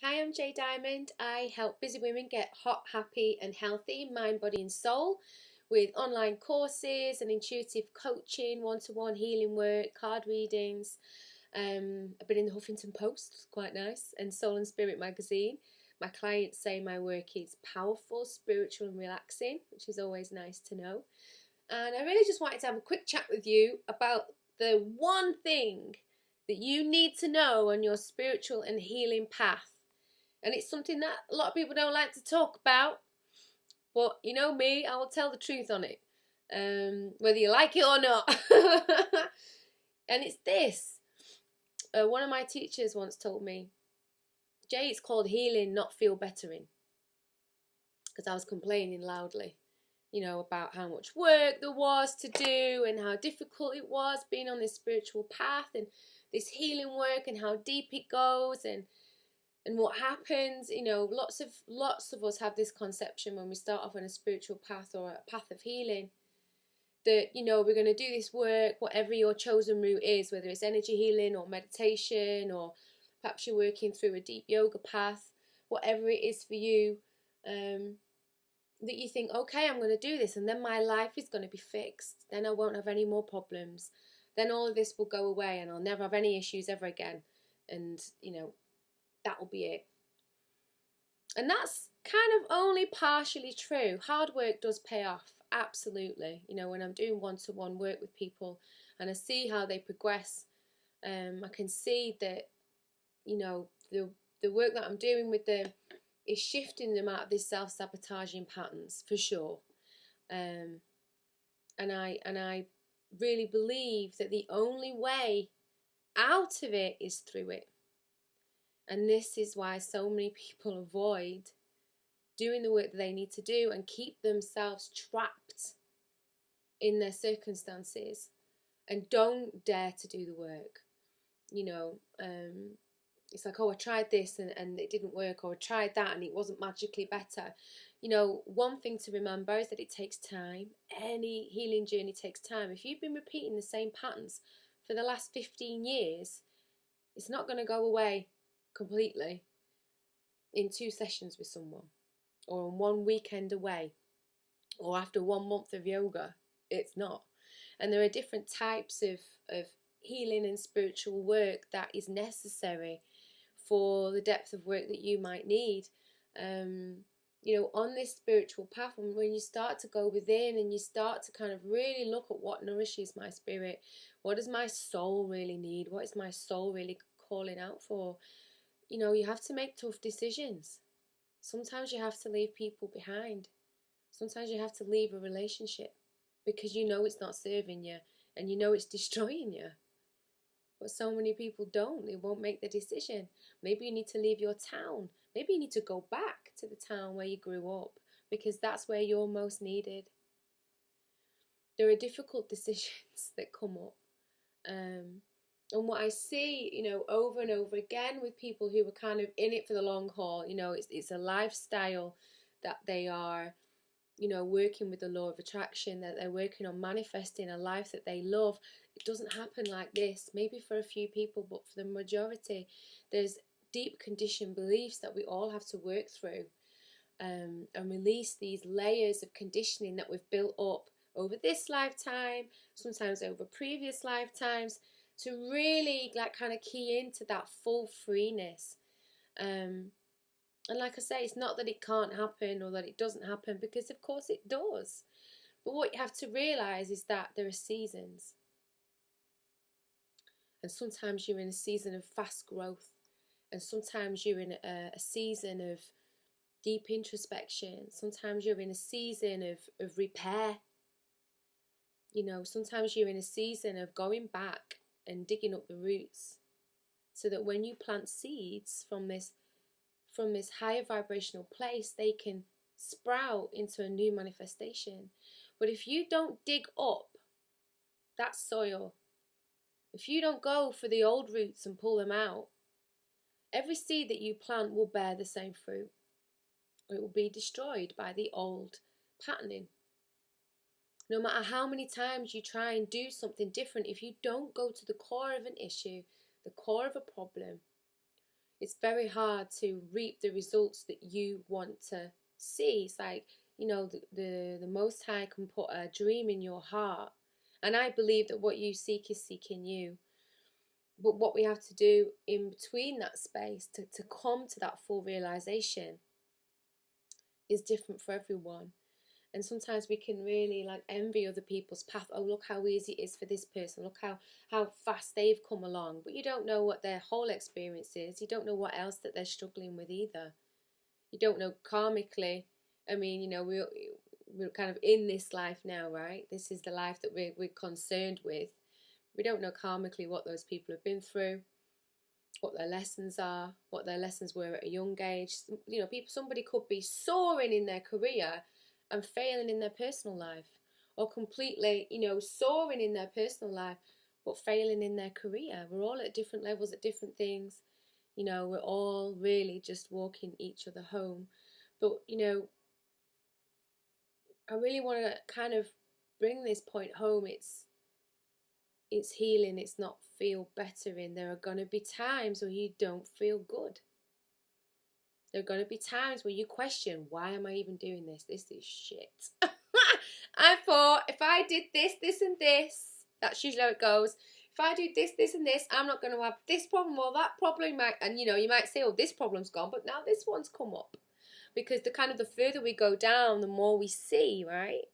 Hi, I'm Jay Diamond. I help busy women get hot, happy, and healthy, mind, body, and soul with online courses and intuitive coaching, one-to-one healing work, card readings. I've been in the Huffington Post, quite nice, and Soul and Spirit magazine. My clients say my work is powerful, spiritual, and relaxing, which is always nice to know. And I really just wanted to have a quick chat with you about the one thing that you need to know on your spiritual and healing path. And it's something that a lot of people don't like to talk about. But you know me, I will tell the truth on it. Whether you like it or not. And it's this. One of my teachers once told me, Jay, it's called healing, not feel bettering. Because I was complaining loudly, about how much work there was to do and how difficult it was being on this spiritual path and this healing work and how deep it goes and what happens. Lots of us have this conception when we start off on a spiritual path or a path of healing that, we're going to do this work, whatever your chosen route is, whether it's energy healing or meditation, or perhaps you're working through a deep yoga path, whatever it is for you, that you think, okay, I'm going to do this and then my life is going to be fixed. Then I won't have any more problems. Then all of this will go away and I'll never have any issues ever again. And, that will be it. And that's kind of only partially true. Hard work does pay off, absolutely. When I'm doing one-to-one work with people and I see how they progress, I can see that, the work that I'm doing with them is shifting them out of these self-sabotaging patterns, for sure. And I really believe that the only way out of it is through it. And this is why so many people avoid doing the work that they need to do and keep themselves trapped in their circumstances and don't dare to do the work. It's like, oh, I tried this and it didn't work, or I tried that and it wasn't magically better. One thing to remember is that it takes time. Any healing journey takes time. If you've been repeating the same patterns for the last 15 years, it's not going to go away completely in 2 sessions with someone, or on 1 weekend away, or after 1 month of yoga. It's not. And there are different types of healing and spiritual work that is necessary for the depth of work that you might need. On this spiritual path, and when you start to go within and you start to kind of really look at what nourishes my spirit, what does my soul really need, what is my soul really calling out for, you have to make tough decisions. Sometimes you have to leave people behind. Sometimes you have to leave a relationship because it's not serving you and it's destroying you. But so many people don't. They won't make the decision. Maybe you need to leave your town. Maybe you need to go back to the town where you grew up because that's where you're most needed. There are difficult decisions that come up. And what I see, over and over again with people who are kind of in it for the long haul, it's a lifestyle that they are, working with the law of attraction, that they're working on manifesting a life that they love. It doesn't happen like this, maybe for a few people, but for the majority, there's deep conditioned beliefs that we all have to work through and release these layers of conditioning that we've built up over this lifetime, sometimes over previous lifetimes, to really kind of key into that full freeness. And like I say, it's not that it can't happen or that it doesn't happen, because of course it does. But what you have to realise is that there are seasons. And sometimes you're in a season of fast growth. And sometimes you're in a season of deep introspection. Sometimes you're in a season of repair. Sometimes you're in a season of going back and digging up the roots, so that when you plant seeds from this higher vibrational place, they can sprout into a new manifestation. But if you don't dig up that soil, if you don't go for the old roots and pull them out, every seed that you plant will bear the same fruit. It will be destroyed by the old patterning. No matter how many times you try and do something different, if you don't go to the core of an issue, the core of a problem, It's very hard to reap the results that you want to see. It's like, you know, the Most High can put a dream in your heart. And I believe that what you seek is seeking you. But what we have to do in between that space to come to that full realization is different for everyone. And sometimes we can really like envy other people's path. Oh, look how easy it is for this person. Look how fast they've come along. But you don't know what their whole experience is. You don't know what else that they're struggling with either. You don't know karmically. I mean, you know, we're kind of in this life now, right? This is the life that we're concerned with. We don't know karmically what those people have been through, what their lessons are, what their lessons were at a young age. You know, somebody could be soaring in their career and failing in their personal life, or completely, you know, soaring in their personal life but failing in their career. We're all at different levels at different things. You know, we're all really just walking each other home. But, you know, I really want to kind of bring this point home. It's healing, it's not feel better in. There are going to be times where you don't feel good. There are going to be times where you question, why am I even doing this? This is shit. I thought if I did this, this and this, that's usually how it goes. If I do this, this and this, I'm not going to have this problem or that problem. And you know, you might say, oh, this problem's gone, but now this one's come up. Because the further we go down, the more we see, right?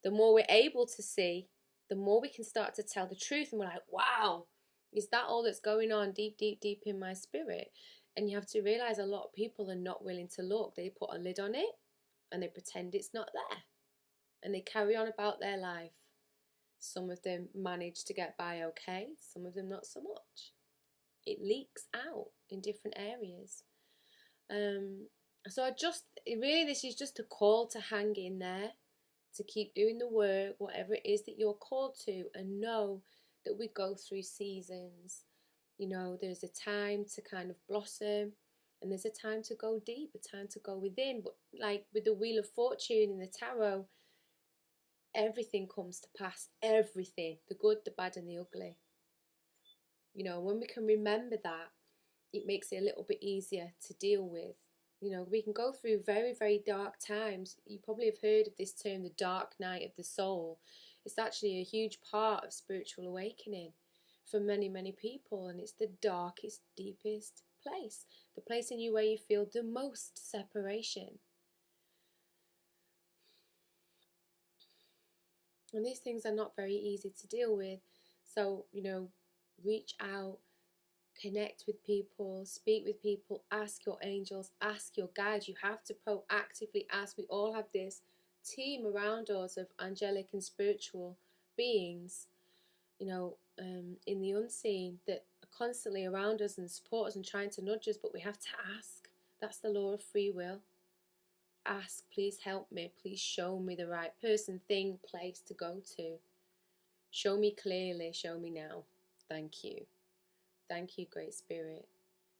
The more we're able to see, the more we can start to tell the truth. And we're like, wow, is that all that's going on deep, deep, deep in my spirit? And you have to realize a lot of people are not willing to look. They put a lid on it and they pretend it's not there. And they carry on about their life. Some of them manage to get by okay, some of them not so much. It leaks out in different areas. So this is just a call to hang in there, to keep doing the work, whatever it is that you're called to, and know that we go through seasons. You know, there's a time to kind of blossom, and there's a time to go deep, a time to go within. But like with the Wheel of Fortune in the tarot, everything comes to pass. Everything, the good, the bad, and the ugly. You know, when we can remember that, it makes it a little bit easier to deal with. You know, we can go through very, very dark times. You probably have heard of this term, the dark night of the soul. It's actually a huge part of spiritual awakening for many, many people. And it's the darkest, deepest place. The place in you where you feel the most separation. And these things are not very easy to deal with. So, you know, reach out, connect with people, speak with people, ask your angels, ask your guides. You have to proactively ask. We all have this team around us of angelic and spiritual beings, you know, in the unseen, that are constantly around us and support us and trying to nudge us, but we have to ask. That's the law of free will. Ask, please help me, please show me the right person, thing, place to go to. Show me clearly, show me now. Thank you. Thank you, Great Spirit,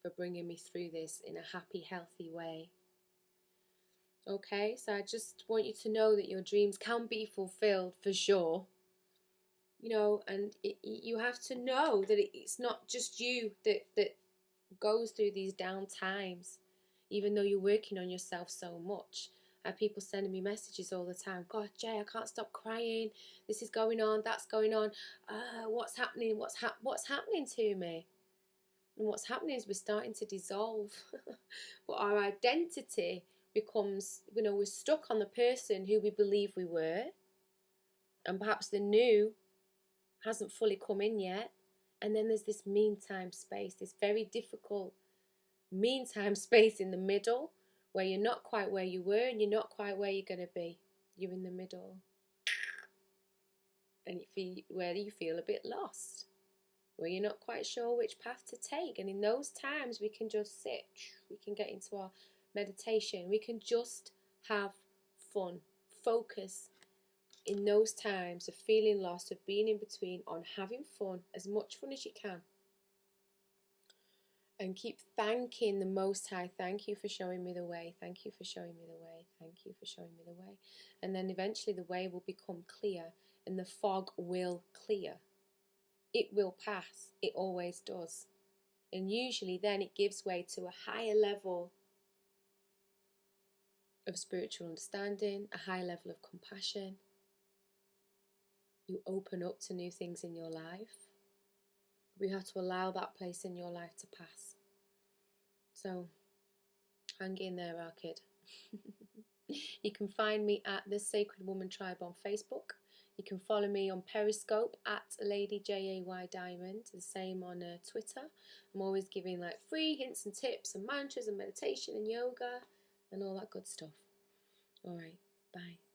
for bringing me through this in a happy, healthy way. Okay, so I just want you to know that your dreams can be fulfilled for sure. You know, and you have to know that it's not just you that goes through these down times, even though you're working on yourself so much. I have people sending me messages all the time. God, Jay, I can't stop crying. This is going on, that's going on. What's happening? What's happening to me? And what's happening is we're starting to dissolve. But our identity becomes, you know, we're stuck on the person who we believe we were. And perhaps the new hasn't fully come in yet. And then there's this meantime space, this very difficult meantime space in the middle, where you're not quite where you were and you're not quite where you're going to be. You're in the middle. And where you feel a bit lost, where you're not quite sure which path to take. And in those times, we can just sit, we can get into our meditation, we can just have fun, focus in those times of feeling lost, of being in between, on having fun, as much fun as you can. And keep thanking the Most High. Thank you for showing me the way. Thank you for showing me the way. Thank you for showing me the way. And then eventually the way will become clear and the fog will clear. It will pass. It always does. And usually then it gives way to a higher level of spiritual understanding, a high level of compassion. You open up to new things in your life. We have to allow that place in your life to pass. So, hang in there, our kid. You can find me at the Sacred Woman Tribe on Facebook. You can follow me on Periscope at Lady Jay Diamond. The same on Twitter. I'm always giving like free hints and tips and mantras and meditation and yoga and all that good stuff. All right, bye.